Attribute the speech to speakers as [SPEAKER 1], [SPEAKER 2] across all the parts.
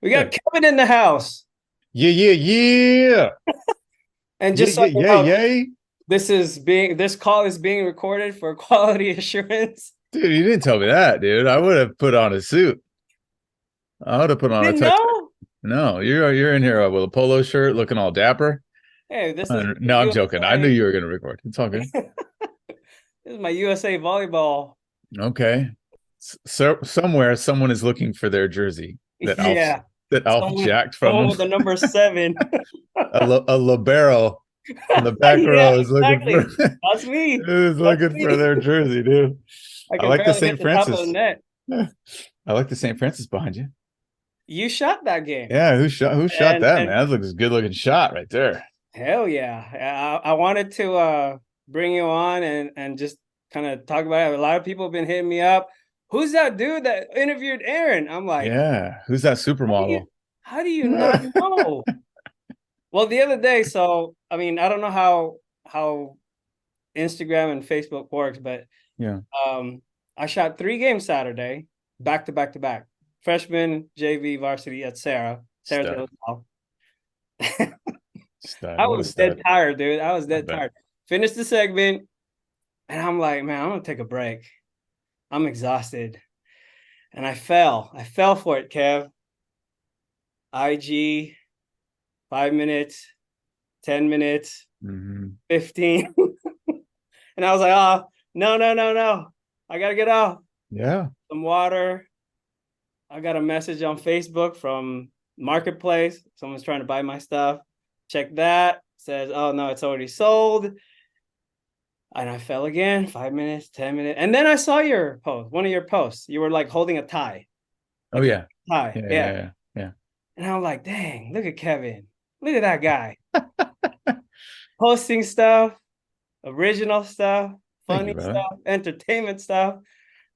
[SPEAKER 1] We got
[SPEAKER 2] Good.
[SPEAKER 1] Kevin in the house.
[SPEAKER 2] Yeah, yeah, yeah.
[SPEAKER 1] And
[SPEAKER 2] Yeah,
[SPEAKER 1] just so
[SPEAKER 2] yeah,
[SPEAKER 1] you
[SPEAKER 2] yeah,
[SPEAKER 1] know,
[SPEAKER 2] yeah.
[SPEAKER 1] this call is being recorded for quality assurance.
[SPEAKER 2] Dude, you didn't tell me that, dude. I would have put on a suit. I would have put
[SPEAKER 1] You
[SPEAKER 2] on a
[SPEAKER 1] didn't
[SPEAKER 2] tux.
[SPEAKER 1] know?
[SPEAKER 2] No, you're in here with a polo shirt looking all dapper.
[SPEAKER 1] Hey, this is
[SPEAKER 2] No, I'm joking. I knew
[SPEAKER 1] USA.
[SPEAKER 2] you were gonna record. It's all good.
[SPEAKER 1] This is my USA volleyball.
[SPEAKER 2] Okay. So somewhere someone is looking for their jersey
[SPEAKER 1] Yeah.
[SPEAKER 2] that Alf
[SPEAKER 1] Someone
[SPEAKER 2] jacked from
[SPEAKER 1] someone
[SPEAKER 2] them.
[SPEAKER 1] with the number 7.
[SPEAKER 2] A libero in the back
[SPEAKER 1] Yeah,
[SPEAKER 2] row
[SPEAKER 1] exactly. That's me.
[SPEAKER 2] is
[SPEAKER 1] That's
[SPEAKER 2] looking for
[SPEAKER 1] me.
[SPEAKER 2] their jersey, dude.
[SPEAKER 1] I
[SPEAKER 2] I
[SPEAKER 1] can
[SPEAKER 2] like the
[SPEAKER 1] barely
[SPEAKER 2] St.
[SPEAKER 1] hit the top of the
[SPEAKER 2] Francis.
[SPEAKER 1] net.
[SPEAKER 2] I like the St. Francis behind you.
[SPEAKER 1] You shot that game.
[SPEAKER 2] Yeah, who shot that,
[SPEAKER 1] And
[SPEAKER 2] man? That looks a good looking shot right there.
[SPEAKER 1] hell yeah. I wanted to bring you on and just kind of talk about it. A lot of people have been hitting me up. Who's that dude that interviewed Aaron? I'm like,
[SPEAKER 2] Yeah. Who's that
[SPEAKER 1] how do you
[SPEAKER 2] supermodel?
[SPEAKER 1] how do you not know? Well, the other day, so I mean, I don't know how Instagram and Facebook works, but
[SPEAKER 2] Yeah.
[SPEAKER 1] um I shot 3 games Saturday, back to back to back. Freshman JV varsity at Sarah
[SPEAKER 2] Stud.
[SPEAKER 1] Taylor's house.
[SPEAKER 2] Stud.
[SPEAKER 1] I
[SPEAKER 2] What a
[SPEAKER 1] was dead
[SPEAKER 2] stud.
[SPEAKER 1] tired, dude. I was
[SPEAKER 2] I
[SPEAKER 1] dead
[SPEAKER 2] bet.
[SPEAKER 1] tired. Finished the segment, and I'm like, man, I'm gonna take a break. I'm exhausted. And I fell. I fell for it, Kev. IG, 5 minutes, 10 minutes,
[SPEAKER 2] Hmm.
[SPEAKER 1] 15. And I was like, oh, no, no, no, no. I gotta get off.
[SPEAKER 2] Yeah.
[SPEAKER 1] Some water. I got a message on Facebook from Marketplace. Someone's trying to buy my stuff. Check that. Says, oh no, it's already sold. And I fell again, 5 minutes, 10 minutes. And then I saw your post, one of your posts. You were like holding a tie,
[SPEAKER 2] Oh
[SPEAKER 1] like a
[SPEAKER 2] yeah.
[SPEAKER 1] tie.
[SPEAKER 2] Yeah,
[SPEAKER 1] Yeah.
[SPEAKER 2] yeah, yeah.
[SPEAKER 1] And I'm like, dang, look at Kevin. Look at that guy
[SPEAKER 2] Yeah.
[SPEAKER 1] posting stuff, original stuff,
[SPEAKER 2] Thank you,
[SPEAKER 1] funny
[SPEAKER 2] brother.
[SPEAKER 1] stuff, entertainment stuff.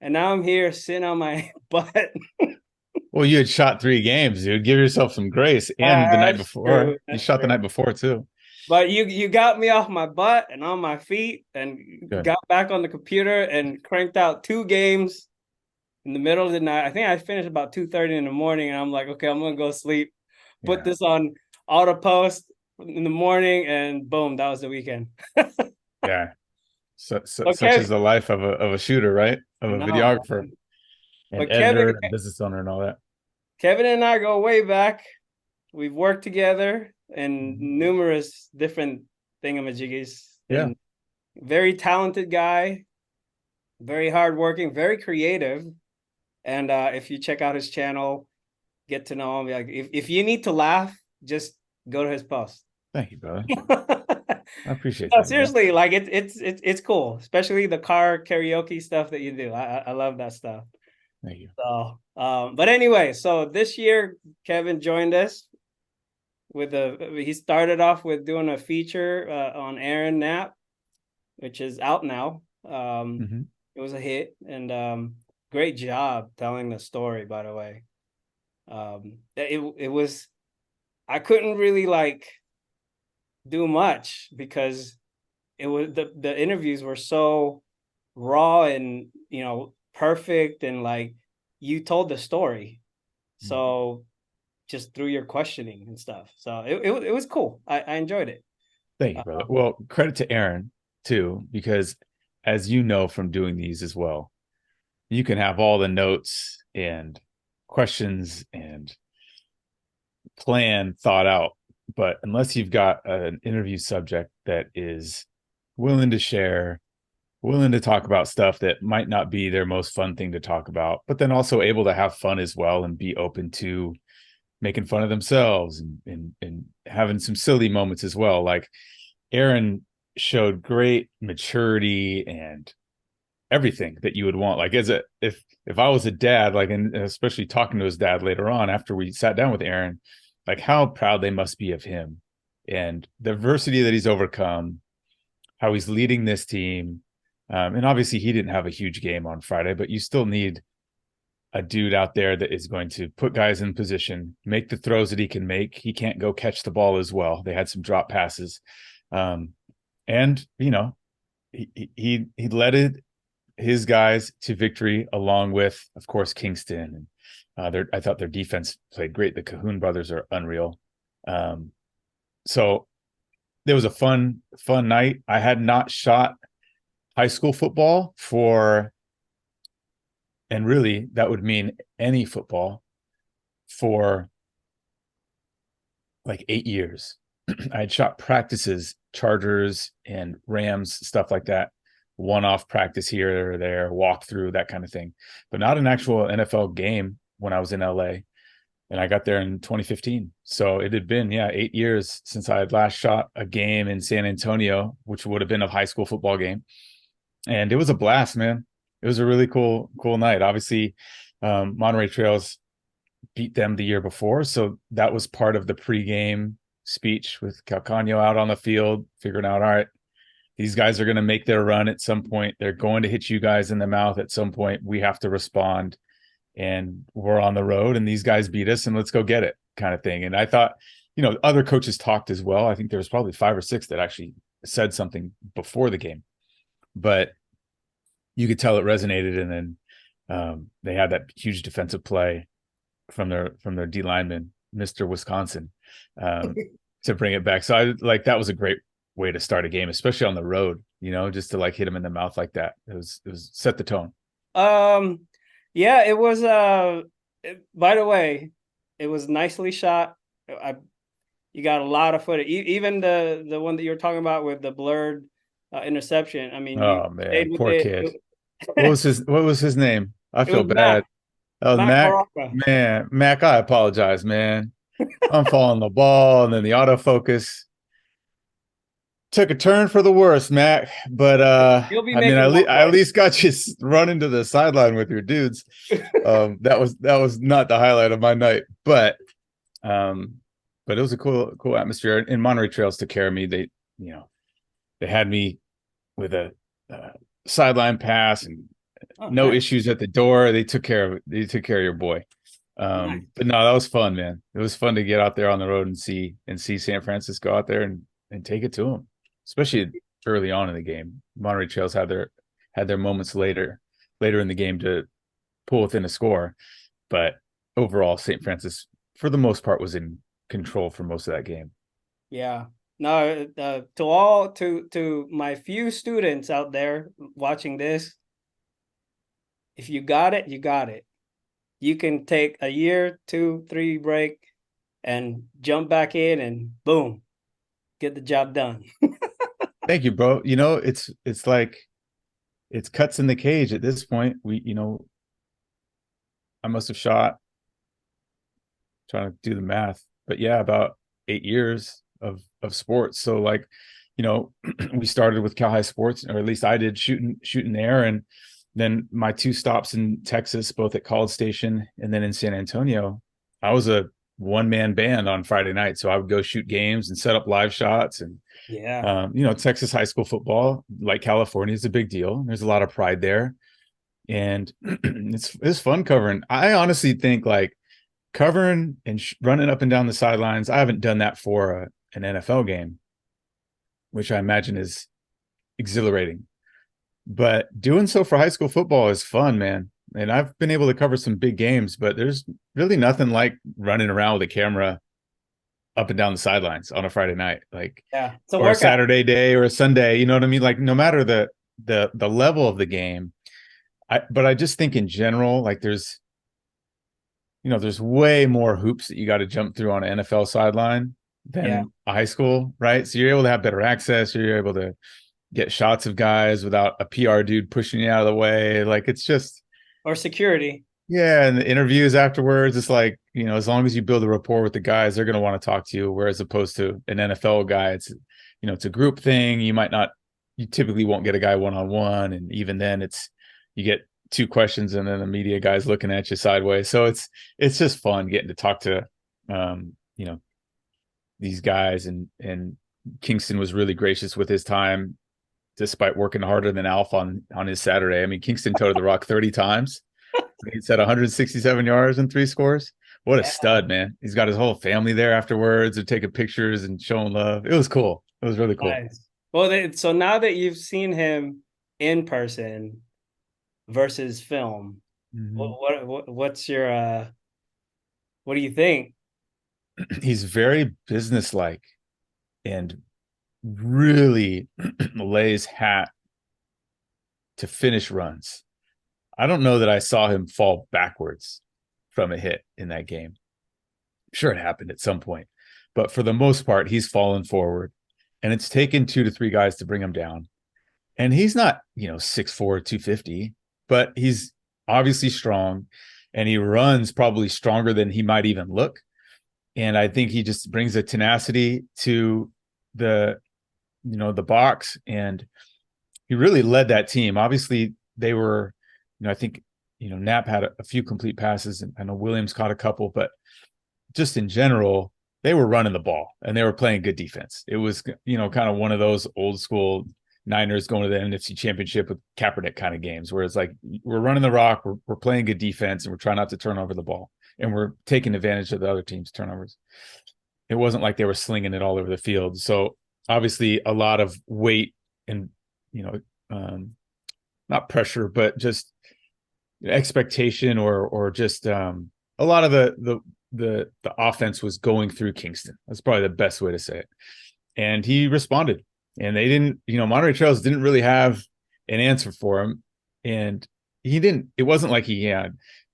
[SPEAKER 1] And now I'm here sitting on my butt.
[SPEAKER 2] Well, you had shot 3 games, dude. Give yourself some grace. And the night
[SPEAKER 1] That's
[SPEAKER 2] before,
[SPEAKER 1] true.
[SPEAKER 2] you
[SPEAKER 1] That's
[SPEAKER 2] shot the
[SPEAKER 1] true.
[SPEAKER 2] night before too.
[SPEAKER 1] But you got me off my butt and on my feet and
[SPEAKER 2] Good.
[SPEAKER 1] got back on the computer and cranked out 2 games in the middle of the night. I think I finished about 2:30 in the morning, and I'm like, okay, I'm gonna go sleep. Put
[SPEAKER 2] Yeah.
[SPEAKER 1] this on auto post in the morning, and boom, that was the weekend.
[SPEAKER 2] Yeah. Such is
[SPEAKER 1] Okay,
[SPEAKER 2] the life of a shooter, right? Of
[SPEAKER 1] I
[SPEAKER 2] a
[SPEAKER 1] know,
[SPEAKER 2] videographer and
[SPEAKER 1] but Kevin,
[SPEAKER 2] editor and business owner and all that.
[SPEAKER 1] Kevin and I go way back. We've worked together in
[SPEAKER 2] Mhm.
[SPEAKER 1] numerous different thingamajiggies,
[SPEAKER 2] Yeah.
[SPEAKER 1] and very talented guy, very hardworking, very creative. And if you check out his channel, get to know him. Like if you need to laugh, just go to his post.
[SPEAKER 2] Thank you, brother. I appreciate
[SPEAKER 1] No,
[SPEAKER 2] that, man.
[SPEAKER 1] seriously, like it's cool, especially the car karaoke stuff that you do. I love that stuff.
[SPEAKER 2] Thank you.
[SPEAKER 1] So, but anyway, so this year Kevin joined us with he started off with doing a feature on Aaron Knapp, which is out now.
[SPEAKER 2] Hmm.
[SPEAKER 1] It was a hit, and great job telling the story, by the way. It was, I couldn't really like do much because it was the interviews were so raw and perfect, and like you told the story so just through your questioning and stuff. So it was cool. I enjoyed it.
[SPEAKER 2] Thank you, brother.
[SPEAKER 1] um,
[SPEAKER 2] Well, credit to Aaron too, because as you know from doing these as well, you can have all the notes and questions and plan thought out, but unless you've got an interview subject that is willing to share, willing to talk about stuff that might not be their most fun thing to talk about, but then also able to have fun as well and be open to making fun of themselves and having some silly moments as well. Like Aaron showed great maturity and everything that you would want. Like as a if I was a dad, like, and especially talking to his dad later on after we sat down with Aaron, like how proud they must be of him and the adversity that he's overcome, how he's leading this team. And obviously he didn't have a huge game on Friday, but you still need a dude out there that is going to put guys in position, make the throws that he can make. He can't go catch the ball as well. They had some drop passes. Um, and he led his guys to victory along with, of course, Kingston I thought their defense played great. The Cahoon brothers are unreal. Um, so it was a fun night. I had not shot high school football and really that would mean any football for like 8 years. I had shot practices, Chargers and Rams, stuff like that. One-off practice here or there, walk through, that kind of thing, but not an actual NFL game when I was in LA. And I got there in 2015. So it had been, 8 years since I had last shot a game in San Antonio, which would have been a high school football game. And it was a blast, man. It was a really cool night. Obviously, Monterey Trails beat them the year before. So that was part of the pregame speech with Calcano out on the field, figuring out, all right, these guys are going to make their run at some point. They're going to hit you guys in the mouth at some point. We have to respond. And we're on the road and these guys beat us and let's go get it, kind of thing. And I thought, other coaches talked as well. I think there was probably 5 or 6 that actually said something before the game, but you could tell it resonated. And then they had that huge defensive play from their D lineman, Mr. Wisconsin, to bring it back. So that was a great way to start a game, especially on the road, just to like hit him in the mouth like that. It was set the tone.
[SPEAKER 1] Yeah, it was by the way, it was nicely shot. You got a lot of footage. Even the one that you're talking about with the blurred interception. I mean, you
[SPEAKER 2] Oh man,
[SPEAKER 1] stayed with
[SPEAKER 2] poor
[SPEAKER 1] it.
[SPEAKER 2] kid. What was his name? I
[SPEAKER 1] It
[SPEAKER 2] feel
[SPEAKER 1] was Mac,
[SPEAKER 2] bad. Oh,
[SPEAKER 1] Mac
[SPEAKER 2] Mac.
[SPEAKER 1] Baraka.
[SPEAKER 2] Man, Mac, I apologize, man. I'm following the ball and then the autofocus took a turn for the worse, Mac. But
[SPEAKER 1] He'll be
[SPEAKER 2] I mean,
[SPEAKER 1] making more
[SPEAKER 2] I at
[SPEAKER 1] plays.
[SPEAKER 2] least got you running to the sideline with your dudes. That was not the highlight of my night, um, but it was a cool atmosphere. And Monterey Trails took care of me. They had me with a sideline pass and
[SPEAKER 1] Oh,
[SPEAKER 2] no
[SPEAKER 1] nice,
[SPEAKER 2] issues at the door. They took care of your boy.
[SPEAKER 1] nice.
[SPEAKER 2] But no, that was fun, man. It was fun to get out there on the road and see San Francisco out there and take it to them, especially early on in the game. Monterey Trails had their moments later in the game to pull within a score, but overall, St. Francis for the most part was in control for most of that game.
[SPEAKER 1] Yeah. No, to my few students out there watching this, if you got it, you got it. You can take a year, 2, 3 break and jump back in and boom, get the job done.
[SPEAKER 2] Thank you, bro. It's like it's cuts in the cage at this point. I must have shot, trying to do the math, but yeah, about 8 years of sports. So like, we started with Cal High Sports, or at least I did, shooting there, and then my 2 stops in Texas, both at College Station and then in San Antonio. I was a one-man band on Friday night, so I would go shoot games and set up live shots. And
[SPEAKER 1] Yeah.
[SPEAKER 2] Texas high school football, like California, is a big deal. There's a lot of pride there, and it's fun covering. I honestly think like covering and running up and down the sidelines. I haven't done that for an NFL game, which I imagine is exhilarating. But doing so for high school football is fun, man. And I've been able to cover some big games, but there's really nothing like running around with a camera up and down the sidelines on a Friday night, like,
[SPEAKER 1] Yeah. It's a
[SPEAKER 2] or a
[SPEAKER 1] workout.
[SPEAKER 2] Saturday day or a Sunday. You know what I mean? Like, no matter the level of the game, but I just think in general, like there's way more hoops that you got to jump through on an NFL sideline
[SPEAKER 1] Yeah.
[SPEAKER 2] than a high school, right? So you're able to have better access. You're able to get shots of guys without a PR dude pushing you out of the way. Like it's just,
[SPEAKER 1] Or security.
[SPEAKER 2] yeah. And the interviews afterwards, it's like, as long as you build a rapport with the guys, they're going to want to talk to you. Whereas opposed to an NFL guy, it's a group thing. You typically won't get a guy one-on-one. And even then you get 2 questions and then the media guy's looking at you sideways. So it's just fun getting to talk to, these guys, and Kingston was really gracious with his time, despite working harder than Alf on his Saturday. I mean, Kingston toted the rock 30 times. He set 167 yards and 3 scores. What a
[SPEAKER 1] Yeah.
[SPEAKER 2] stud, man. He's got his whole family there afterwards and taking pictures and showing love. It was cool. It was really cool.
[SPEAKER 1] Nice. Well, so now that you've seen him in person versus film,
[SPEAKER 2] Mm-hmm.
[SPEAKER 1] what's your What do you think?
[SPEAKER 2] He's very businesslike and really lays hat to finish runs. I don't know that I saw him fall backwards from a hit in that game. Sure, it happened at some point, but for the most part, he's fallen forward, and it's taken 2 to 3 guys to bring him down. And he's not, 6'4", 250, but he's obviously strong, and he runs probably stronger than he might even look. And I think he just brings a tenacity to the, the box, and he really led that team. Obviously, they were, I think, Knapp had a few complete passes, and I know Williams caught a couple, but just in general, they were running the ball and they were playing good defense. It was, kind of one of those old school Niners going to the NFC Championship with Kaepernick kind of games, where it's like we're running the rock, we're playing good defense, and we're trying not to turn over the ball, and we're taking advantage of the other team's turnovers. It wasn't like they were slinging it all over the field. So obviously, a lot of weight and not pressure, but just expectation, or just a lot of the offense was going through Kingston. That's probably the best way to say it. And he responded. And they didn't, Monterey Trails didn't really have an answer for him. And it wasn't like he had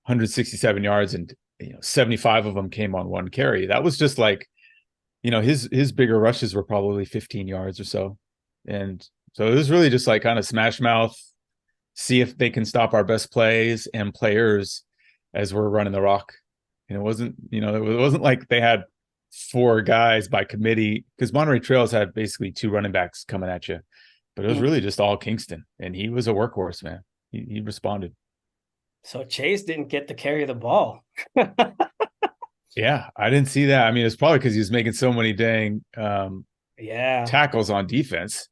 [SPEAKER 2] 167 yards and 75 of them came on one carry. That was just like, his bigger rushes were probably 15 yards or so. And so it was really just like kind of smash mouth, see if they can stop our best plays and players as we're running the rock. And it wasn't like they had 4 guys by committee, because Monterey Trails had basically 2 running backs coming at you, but it was really just all Kingston, and he was a workhorse, man. He responded.
[SPEAKER 1] So Chase didn't get to carry the ball.
[SPEAKER 2] Yeah, I didn't see that. I mean, it's probably because he was making so many dang
[SPEAKER 1] Yeah.
[SPEAKER 2] tackles on defense.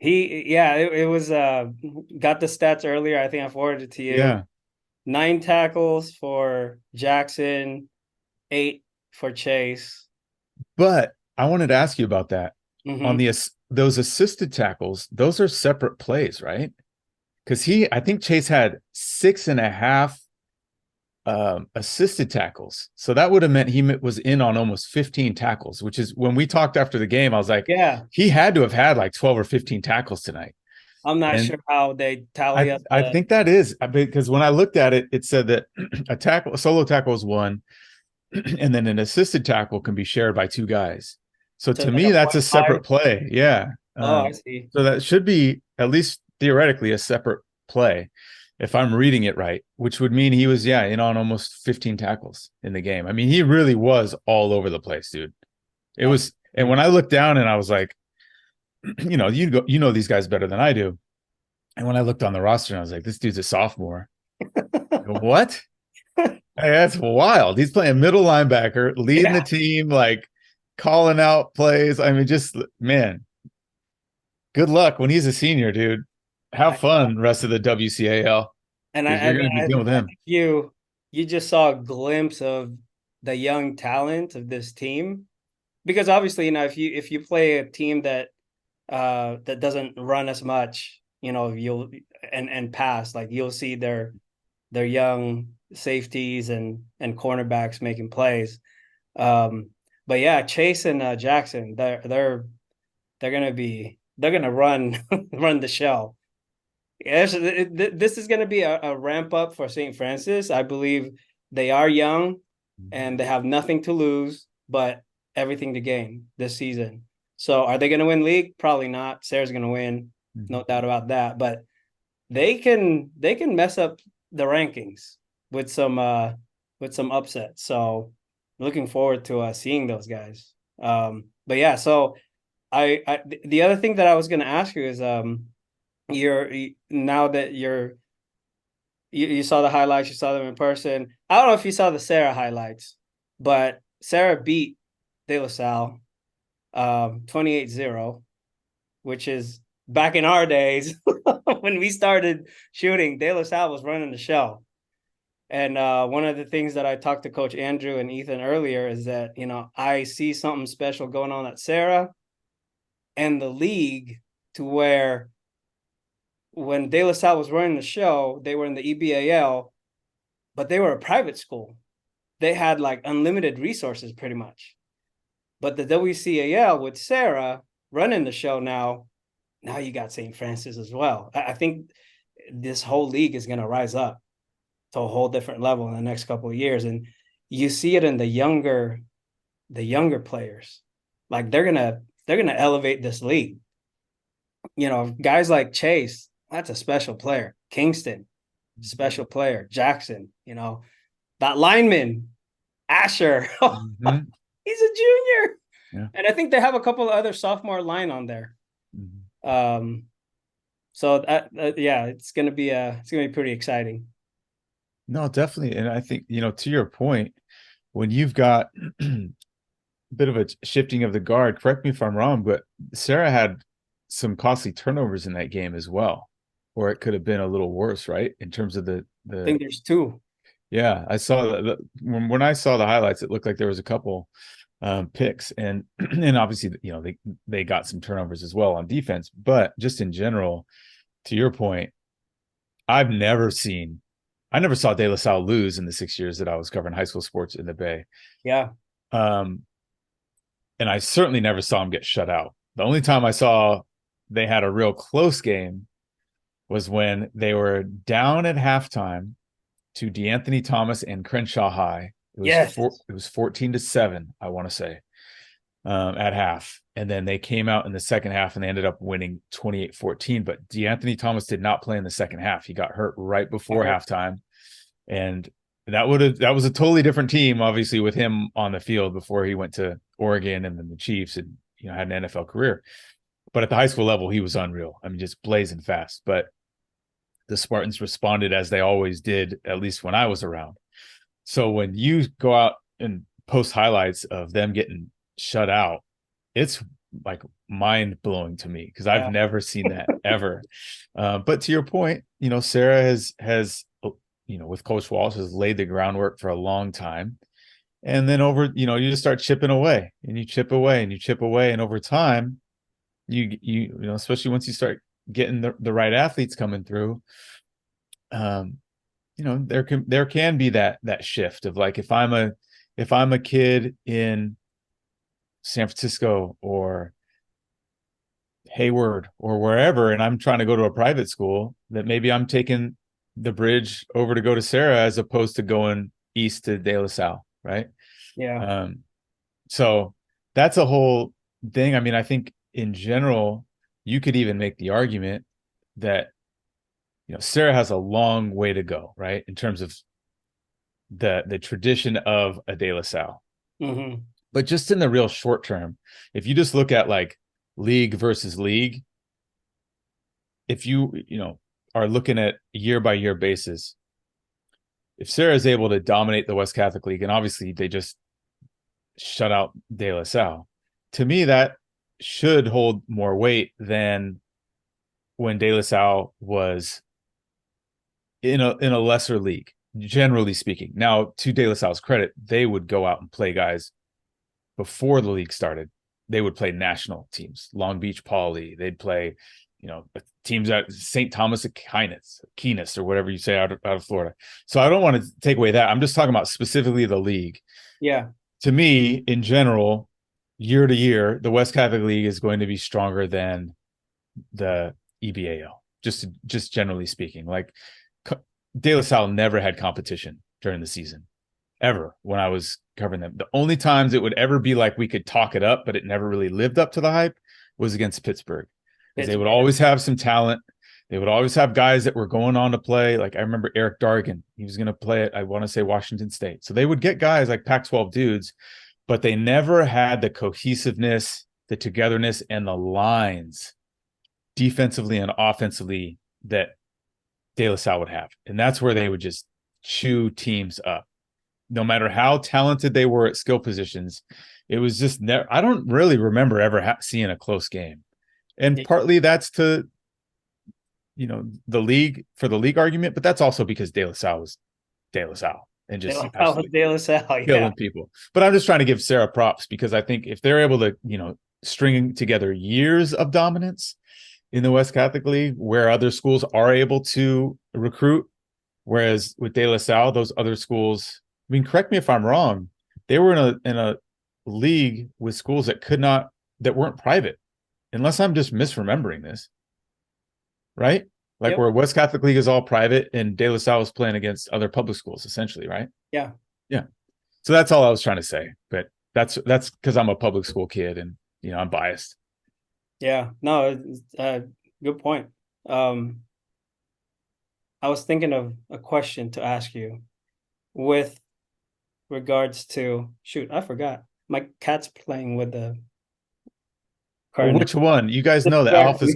[SPEAKER 1] It was got the stats earlier. I think I forwarded it to you.
[SPEAKER 2] Yeah.
[SPEAKER 1] 9 tackles for Jackson, 8 for Chase.
[SPEAKER 2] But I wanted to ask you about that. On
[SPEAKER 1] Mm-hmm.
[SPEAKER 2] those assisted tackles, those are separate plays, right? Because I think Chase had 6.5 assisted tackles. So that would have meant he was in on almost 15 tackles, which is when we talked after the game, I was like,
[SPEAKER 1] Yeah.
[SPEAKER 2] he had to have had like 12 or 15 tackles tonight.
[SPEAKER 1] I'm not
[SPEAKER 2] And
[SPEAKER 1] sure how they tally
[SPEAKER 2] I,
[SPEAKER 1] up
[SPEAKER 2] I think that is because when I looked at it, it said that a solo tackle is 1, and then an assisted tackle can be shared by 2 guys. So
[SPEAKER 1] so
[SPEAKER 2] to
[SPEAKER 1] it's like
[SPEAKER 2] me,
[SPEAKER 1] a
[SPEAKER 2] that's
[SPEAKER 1] point
[SPEAKER 2] a
[SPEAKER 1] five.
[SPEAKER 2] separate play. Yeah.
[SPEAKER 1] Oh, I see.
[SPEAKER 2] So that should be at least theoretically a separate play if I'm reading it right, which would mean he was, in on almost 15 tackles in the game. I mean, he really was all over the place, dude. It
[SPEAKER 1] That's
[SPEAKER 2] was, and when I looked down and I was like, these guys better than I do. And when I looked on the roster, and I was like, this dude's a sophomore. What? Hey, that's wild. He's playing middle linebacker, leading the
[SPEAKER 1] yeah.
[SPEAKER 2] team, like calling out plays. I mean, just man, good luck when he's a senior, dude. Have
[SPEAKER 1] I
[SPEAKER 2] fun rest of the WCAL,
[SPEAKER 1] and
[SPEAKER 2] because you're going to be dealing with
[SPEAKER 1] I
[SPEAKER 2] him.
[SPEAKER 1] think you just saw a glimpse of the young talent of this team, because obviously, if you play a team that doesn't run as much, you'll and pass, like you'll see their young safeties and cornerbacks making plays. But yeah, Chase and Jackson, they're gonna run run the show. Yes, this is going to be a ramp up for St. Francis. I believe they are young and they have nothing to lose, but everything to gain this season. So are they going to win league? Probably not. Sarah's going to win, no doubt about that. But they can mess up the rankings with some upsets. So looking forward to seeing those guys. But yeah, so the other thing that I was going to ask you is you're now that you saw the highlights, you saw them in person. I don't know if you saw the Serra highlights, but Serra beat De La Salle 28-0, which is back in our days when we started shooting, De La Salle was running the show. And one of the things that I talked to Coach Andrew and Ethan earlier is that, I see something special going on at Serra and the league, to where when De La Salle was running the show, they were in the EBAL, but they were a private school. they had like unlimited resources pretty much. But the WCAL with Serra running the show now you got St. Francis as well. I think this whole league is going to rise up to a whole different level in the next couple of years, and you see it in the younger players. Like they're gonna elevate this league. Guys like Chase, that's a special player. Kingston, special player. Jackson, that lineman, Asher,
[SPEAKER 2] Mm-hmm.
[SPEAKER 1] he's a junior.
[SPEAKER 2] Yeah.
[SPEAKER 1] And I think they have a couple of other sophomore line on there.
[SPEAKER 2] Mm-hmm.
[SPEAKER 1] So yeah, it's gonna be pretty exciting.
[SPEAKER 2] No, definitely. And I think, to your point, when you've got a bit of a shifting of the guard, correct me if I'm wrong, but Sarah had some costly turnovers in that game as well, or it could have been a little worse, right? In terms of
[SPEAKER 1] I
[SPEAKER 2] the
[SPEAKER 1] think there's two.
[SPEAKER 2] yeah, I saw when I saw the highlights, it looked like there was a couple picks, and and obviously, they got some turnovers as well on defense, but just in general, to your point, I've never seen I never saw De La Salle lose in the 6 years that I was covering high school sports in the Bay.
[SPEAKER 1] Yeah.
[SPEAKER 2] Um, and I certainly never saw him get shut out. The only time I saw they had a real close game was when they were down at halftime to DeAnthony Thomas and Crenshaw High.
[SPEAKER 1] Yes.
[SPEAKER 2] It was 14-7, I want to say, at half. And then they came out in the second half and they ended up winning 28-14. But DeAnthony Thomas did not play in the second half. He got hurt right before halftime. And that was a totally different team, obviously, with him on the field before he went to Oregon and then the Chiefs and had an NFL career. But at the high school level, he was unreal. I mean, just blazing fast. But the Spartans responded as they always did, at least when I was around. So when you go out and post highlights of them getting shut out, it's like mind blowing to me because I've never seen that ever. But to your point, Sarah has with Coach Walsh has laid the groundwork for a long time. And then you just start chipping away and you chip away and you chip away. And over time, you especially once you start getting the right athletes coming through, there can be that shift of like, if I'm a kid in San Francisco or Hayward or wherever, and I'm trying to go to a private school, that maybe I'm taking the bridge over to go to Serra as opposed to going east to De La Salle, right?
[SPEAKER 1] Yeah.
[SPEAKER 2] So that's a whole thing. I mean, I think in general, you could even make the argument that Serra has a long way to go, right, in terms of the tradition of a De La Salle.
[SPEAKER 1] Mm-hmm.
[SPEAKER 2] But just in the real short term, if you just look at like league versus league, if you are looking at year by year basis, if Serra is able to dominate the West Catholic League, and obviously they just shut out De La Salle, to me that should hold more weight than when De La Salle was in a lesser league, generally speaking. Now, to De La Salle's credit, they would go out and play guys before the league started. They would play national teams, Long Beach Poly. They'd play, teams at St. Thomas Aquinas, or whatever you say out of Florida. So I don't want to take away that. I'm just talking about specifically the league.
[SPEAKER 1] Yeah.
[SPEAKER 2] To me, in general, year to year, the West Catholic League is going to be stronger than the EBAL, just generally speaking. Like, De La Salle never had competition during the season, ever, when I was covering them. The only times it would ever be like we could talk it up, but it never really lived up to the hype, was against Pittsburgh. Because they would always have some talent. They would always have guys that were going on to play. Like I remember Eric Dargan. He was going to play at, I want to say, Washington State. So they would get guys like Pac-12 dudes, but they never had the cohesiveness, the togetherness, and the lines defensively and offensively that De La Salle would have. And that's where they would just chew teams up. No matter how talented they were at skill positions, it was just never, I don't really remember ever seeing a close game. And partly that's to, the league, for the league argument, but that's also because De La Salle was De La Salle and just
[SPEAKER 1] De La Salle,
[SPEAKER 2] killing people. But I'm just trying to give Serra props because I think if they're able to, string together years of dominance in the West Catholic League where other schools are able to recruit, whereas with De La Salle, those other schools mean, correct me if I'm wrong. They were in a league with schools that weren't private, unless I'm just misremembering this, right? Like
[SPEAKER 1] Yep.
[SPEAKER 2] where West Catholic League is all private and De La Salle was playing against other public schools, essentially, right?
[SPEAKER 1] Yeah.
[SPEAKER 2] Yeah. So that's all I was trying to say. But that's because I'm a public school kid and I'm biased.
[SPEAKER 1] Yeah. No, good point. Um, I was thinking of a question to ask you with regards to, shoot, I forgot. My cat's playing with the
[SPEAKER 2] Well,
[SPEAKER 1] current.
[SPEAKER 2] which one? You guys know that Alf's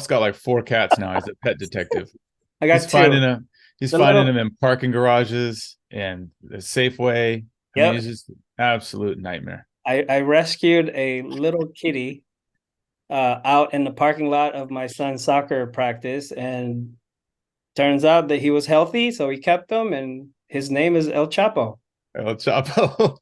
[SPEAKER 2] got like four cats now. He's a pet detective.
[SPEAKER 1] I
[SPEAKER 2] He's
[SPEAKER 1] got
[SPEAKER 2] finding
[SPEAKER 1] two.
[SPEAKER 2] a he's
[SPEAKER 1] The
[SPEAKER 2] finding
[SPEAKER 1] little,
[SPEAKER 2] them in parking garages and the Safeway. I mean,
[SPEAKER 1] yep.
[SPEAKER 2] it's just absolute nightmare.
[SPEAKER 1] I rescued a little kitty out in the parking lot of my son's soccer practice, and turns out that he was healthy, so we kept him, and his name is El Chapo.
[SPEAKER 2] El Chapo.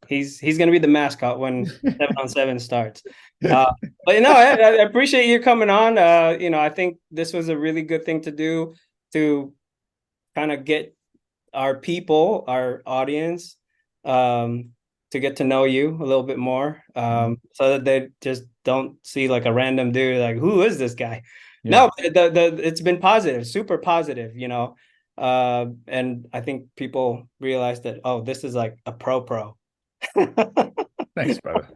[SPEAKER 1] He's gonna be the mascot when 7-on-7 starts. Uh, but I appreciate you coming on. I think this was a really good thing to do to kind of get our people, our audience, um, to get to know you a little bit more, so that they just don't see like a random dude like, who is this guy?
[SPEAKER 2] Yeah.
[SPEAKER 1] No, it's been positive, super positive, and I think people realize that, oh, this is like a pro.
[SPEAKER 2] Thanks, brother.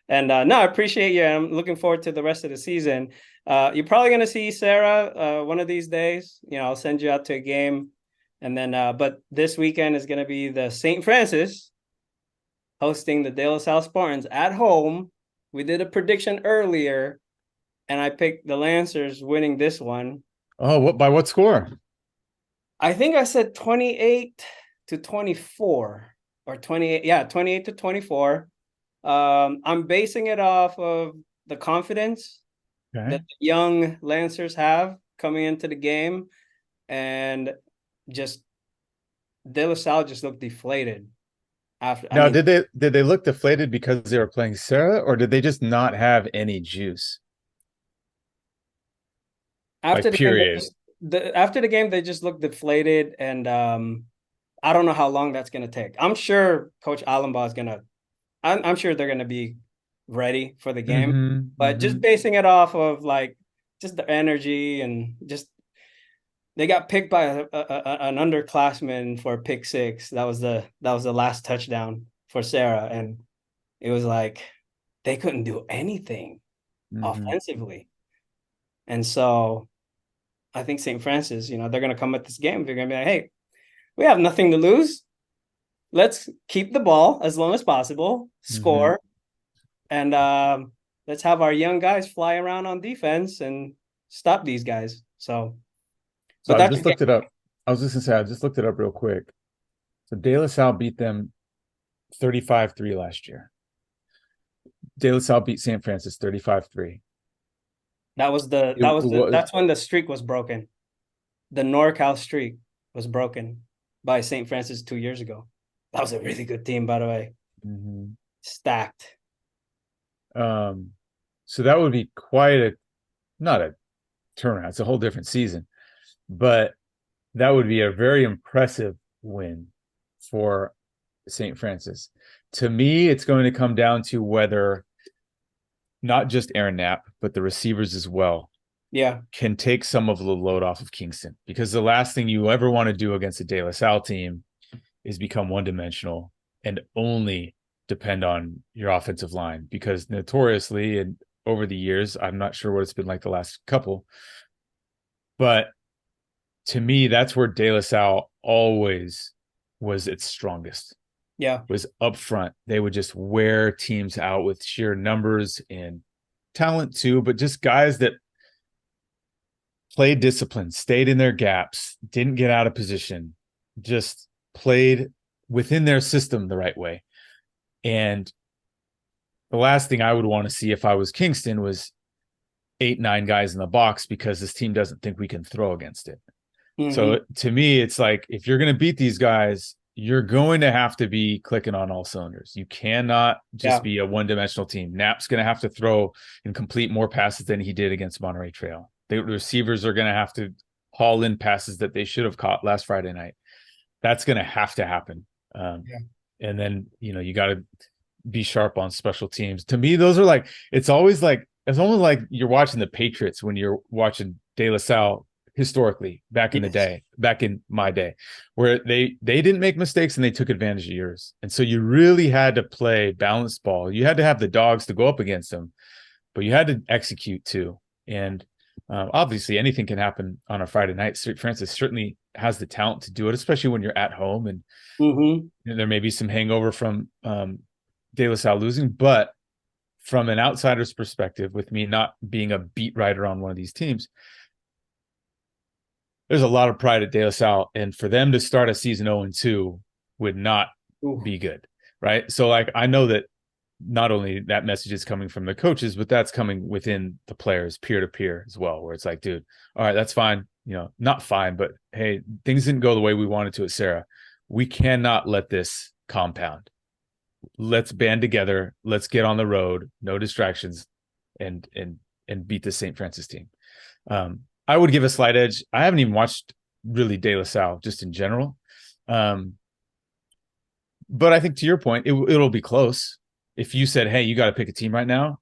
[SPEAKER 1] And no, I appreciate you. I'm looking forward to the rest of the season. You're probably gonna see Sarah one of these days. I'll send you out to a game. And then, but this weekend is going to be the St. Francis hosting the De La Salle Spartans at home. We did a prediction earlier, and I picked the Lancers winning this one.
[SPEAKER 2] Oh, by what score?
[SPEAKER 1] I think I said 28-24 or 28. Yeah, 28-24. I'm basing it off of the confidence
[SPEAKER 2] Okay.
[SPEAKER 1] that the young Lancers have coming into the game, and just De La Salle just looked deflated after. I
[SPEAKER 2] Now,
[SPEAKER 1] mean,
[SPEAKER 2] did they look deflated because they were playing Serra, or did they just not have any juice?
[SPEAKER 1] after
[SPEAKER 2] Like
[SPEAKER 1] the game,
[SPEAKER 2] period.
[SPEAKER 1] after the game, they just looked deflated, and I don't know how long that's gonna take. I'm sure Coach Allenbaugh is gonna. I'm sure they're gonna be ready for the game,
[SPEAKER 2] Mm-hmm.
[SPEAKER 1] but
[SPEAKER 2] Mm-hmm.
[SPEAKER 1] just basing it off of like just the energy, and just they got picked by an underclassman for a pick six. That was the last touchdown for Sarah, and it was like they couldn't do anything
[SPEAKER 2] Mm-hmm.
[SPEAKER 1] offensively. And so I think St. Francis, they're going to come at this game. They're going to be like, hey, we have nothing to lose. Let's keep the ball as long as possible,
[SPEAKER 2] Mm-hmm.
[SPEAKER 1] score, and let's have our young guys fly around on defense and stop these guys. So,
[SPEAKER 2] So
[SPEAKER 1] but
[SPEAKER 2] I
[SPEAKER 1] that's
[SPEAKER 2] just looked it up. I was just gonna say I just looked it up real quick. So De La Salle beat them 35-3 last year. De La Salle beat St. Francis 35-3.
[SPEAKER 1] that's when the streak was broken. The NorCal streak was broken by St. Francis 2 years ago. That was a really good team, by the way.
[SPEAKER 2] Mhm.
[SPEAKER 1] Stacked.
[SPEAKER 2] So that would be not a turnaround. It's a whole different season, but that would be a very impressive win for St. Francis. To me, it's going to come down to whether not just Aaron Knapp, but the receivers as well
[SPEAKER 1] Yeah.
[SPEAKER 2] can take some of the load off of Kingston. Because the last thing you ever want to do against a De La Salle team is become one-dimensional and only depend on your offensive line. Because notoriously, and over the years, I'm not sure what it's been like the last couple, but to me, that's where De La Salle always was its strongest.
[SPEAKER 1] Yeah.
[SPEAKER 2] Was up front. They would just wear teams out with sheer numbers and talent too, but just guys that played discipline, stayed in their gaps, didn't get out of position, just played within their system the right way. And the last thing I would want to see if I was Kingston was 8-9 guys in the box because this team doesn't think we can throw against it. So to me, it's like if you're going to beat these guys, you're going to have to be clicking on all cylinders. You cannot just be a one-dimensional team. Knapp's going to have to throw and complete more passes than he did against Monterey Trail. The receivers are going to have to haul in passes that they should have caught last Friday night. that's going to have to happen.
[SPEAKER 1] Yeah.
[SPEAKER 2] And then, you got to be sharp on special teams. To me, those are like, it's almost like you're watching the Patriots when you're watching De La Salle historically back in the
[SPEAKER 1] Yes.
[SPEAKER 2] day, back in my day, where they didn't make mistakes and they took advantage of yours. And so you really had to play balanced ball. You had to have the dogs to go up against them, but you had to execute too. And obviously anything can happen on a Friday night. Francis certainly has the talent to do it, especially when you're at home and there may be some hangover from De La Salle losing, but from an outsider's perspective, with me not being a beat writer on one of these teams, there's a lot of pride at De La Salle, and for them to start a season 0-2 would not be good, right? So, like, I know that not only that message is coming from the coaches, but that's coming within the players, peer to peer as well, where it's like, dude, all right, that's fine, not fine, but hey, things didn't go the way we wanted to at Serra. We cannot let this compound. Let's band together. Let's get on the road. No distractions, and beat the St. Francis team. I would give a slight edge. I haven't even watched really De La Salle just in general. But I think to your point, it'll be close. If you said, hey, you got to pick a team right now,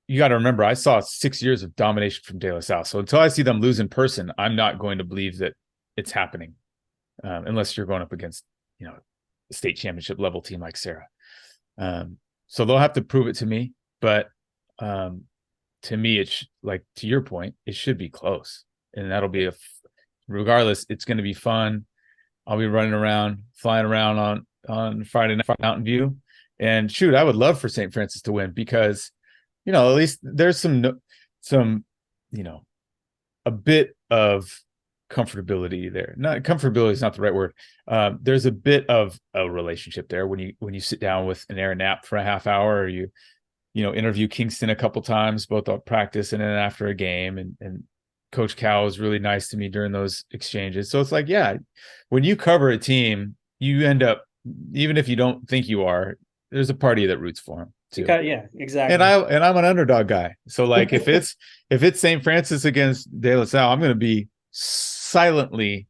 [SPEAKER 2] you got to remember, I saw 6 years of domination from De La Salle. So until I see them lose in person, I'm not going to believe that it's happening, unless you're going up against, a state championship level team like Serra. So they'll have to prove it to me. But to me, it's like, to your point, it should be close. And that'll be regardless, it's going to be fun. I'll be running around, flying around on Friday night Mountain View. And shoot, I would love for St. Francis to win because, at least there's some, a bit of comfortability there. Not comfortability is not the right word. There's a bit of a relationship there when you sit down with an Aaron Knapp for a half hour, or you interview Kingston a couple times, both on practice and then after a game. And Coach Cal was really nice to me during those exchanges. So it's like, yeah, when you cover a team, you end up, even if you don't think you are, there's a party that roots for him too.
[SPEAKER 1] Yeah, exactly.
[SPEAKER 2] And I'm an underdog guy. So like if it's St. Francis against De La Salle, I'm going to be silently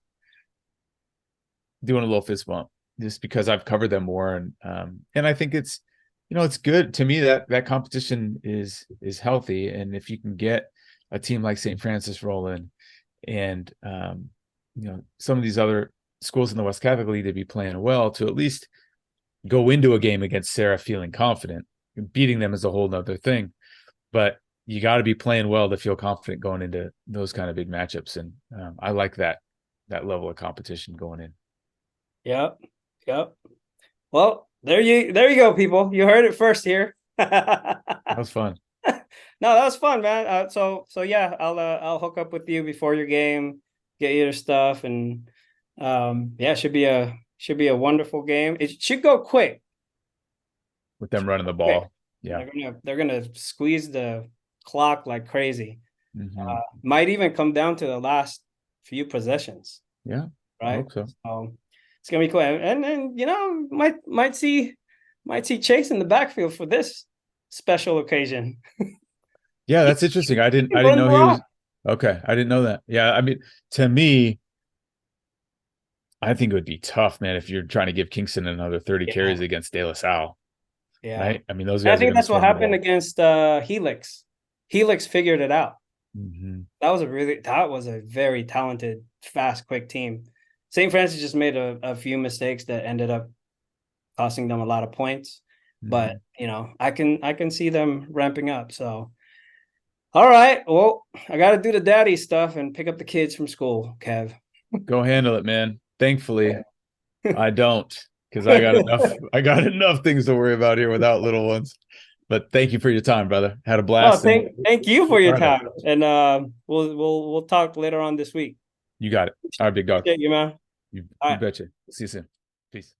[SPEAKER 2] doing a little fist bump just because I've covered them more. And I think it's, it's good to me that competition is healthy. And if you can get a team like St. Francis rolling and, some of these other schools in the West Catholic League, they'd be playing well to at least go into a game against Serra feeling confident. Beating them is a whole nother thing, but you got to be playing well to feel confident going into those kind of big matchups. And I like that level of competition going in.
[SPEAKER 1] Yep. Well, there you go, people. You heard it first here.
[SPEAKER 2] That was fun.
[SPEAKER 1] No, that was fun, man. So yeah, I'll hook up with you before your game, get you your stuff, and yeah, should be a wonderful game. It should go quick
[SPEAKER 2] with them running the ball.
[SPEAKER 1] Quick.
[SPEAKER 2] Yeah,
[SPEAKER 1] they're gonna squeeze the clock like crazy. Might even come down to the last few possessions.
[SPEAKER 2] Yeah,
[SPEAKER 1] right.
[SPEAKER 2] I hope so.
[SPEAKER 1] It's gonna be cool, and then might see Chase in the backfield for this special occasion.
[SPEAKER 2] Yeah, that's interesting. I didn't know he was okay. I didn't know that. Yeah, I mean, to me, I think it would be tough, man, if you're trying to give Kingston another 30 carries against De La Salle.
[SPEAKER 1] Yeah,
[SPEAKER 2] right. I mean, those guys.
[SPEAKER 1] I think that's what happened against Helix. Helix figured it out. That was a very talented, fast, quick team. St. Francis just made a few mistakes that ended up costing them a lot of points. But I can see them ramping up. So, all right. Well, I got to do the daddy stuff and pick up the kids from school, Kev.
[SPEAKER 2] Go handle it, man. Thankfully, I don't, because I got enough things to worry about here without little ones. But thank you for your time, brother. Had a blast.
[SPEAKER 1] Thank you for your time. And we'll talk later on this week.
[SPEAKER 2] You got it. All right, big dog.
[SPEAKER 1] Appreciate you, man.
[SPEAKER 2] You betcha. See you soon. Peace.